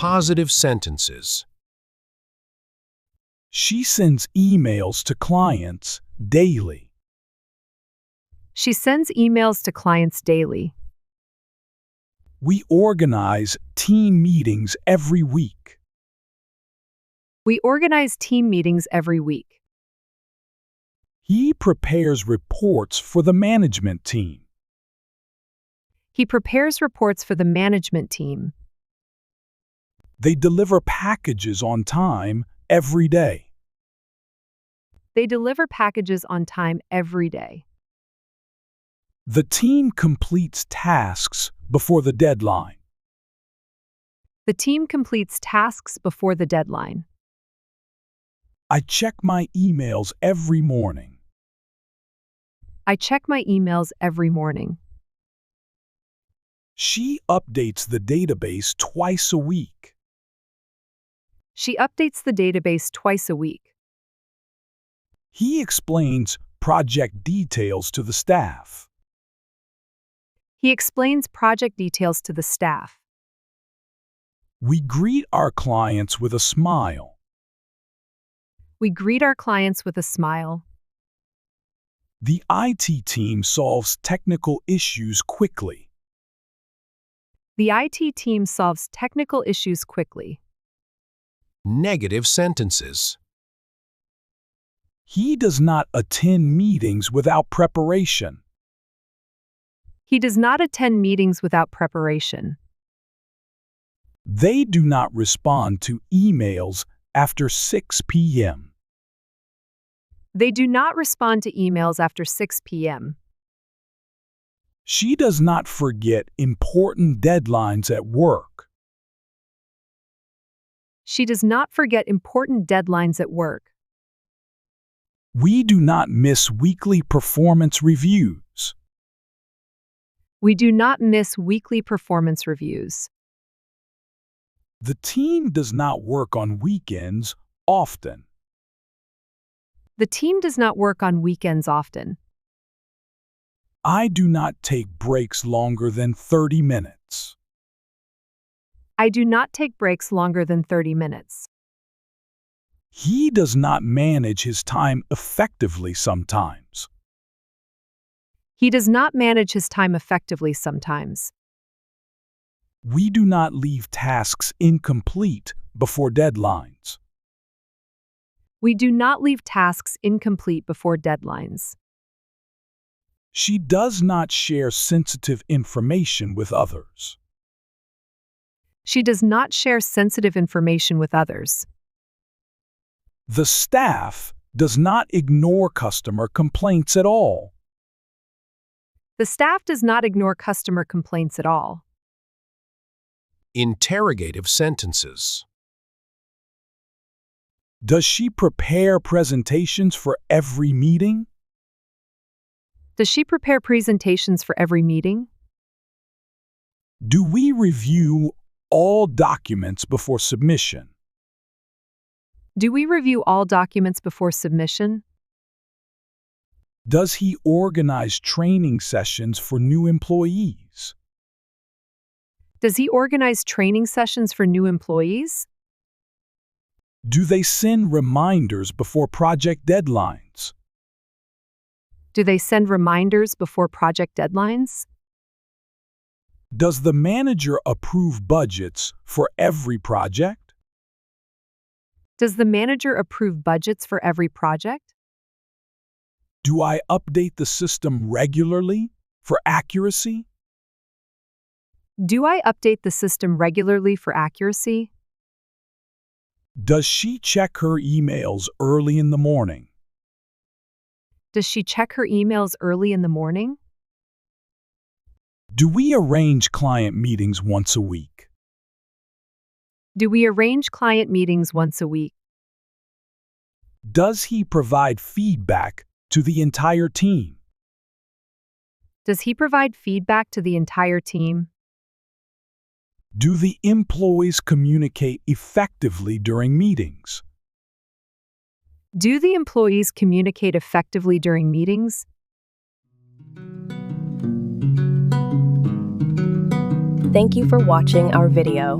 positive sentences. She sends emails to clients daily. She sends emails to clients daily. We organize team meetings every week. We organize team meetings every week. He prepares reports for the management team. He prepares reports for the management team. They deliver packages on time every day. They deliver packages on time every day. The team completes tasks before the deadline. The team completes tasks before the deadline. I check my emails every morning. I check my emails every morning. She updates the database twice a week. She updates the database twice a week. He explains project details to the staff. He explains project details to the staff. We greet our clients with a smile. We greet our clients with a smile. The IT team solves technical issues quickly. The IT team solves technical issues quickly. Negative sentences. He does not attend meetings without preparation. He does not attend meetings without preparation. They do not respond to emails after 6 p.m. They do not respond to emails after 6 p.m. She does not forget important deadlines at work. She does not forget important deadlines at work. We do not miss weekly performance reviews. We do not miss weekly performance reviews. The team does not work on weekends often. The team does not work on weekends often. I do not take breaks longer than 30 minutes. I do not take breaks longer than 30 minutes. He does not manage his time effectively sometimes. He does not manage his time effectively sometimes. We do not leave tasks incomplete before deadlines. We do not leave tasks incomplete before deadlines. She does not share sensitive information with others. She does not share sensitive information with others. The staff does not ignore customer complaints at all. The staff does not ignore customer complaints at all. Interrogative sentences. Does she prepare presentations for every meeting? Does she prepare presentations for every meeting? Do we review all documents before submission? Do we review all documents before submission? Does he organize training sessions for new employees? Does he organize training sessions for new employees? Do they send reminders before project deadlines? Do they send reminders before project deadlines? Does the manager approve budgets for every project? Does the manager approve budgets for every project? Do I update the system regularly for accuracy? Do I update the system regularly for accuracy? Does she check her emails early in the morning? Does she check her emails early in the morning? Do we arrange client meetings once a week? Do we arrange client meetings once a week? Does he provide feedback to the entire team? Does he provide feedback to the entire team? Do the employees communicate effectively during meetings? Do the employees communicate effectively during meetings? Thank you for watching our video.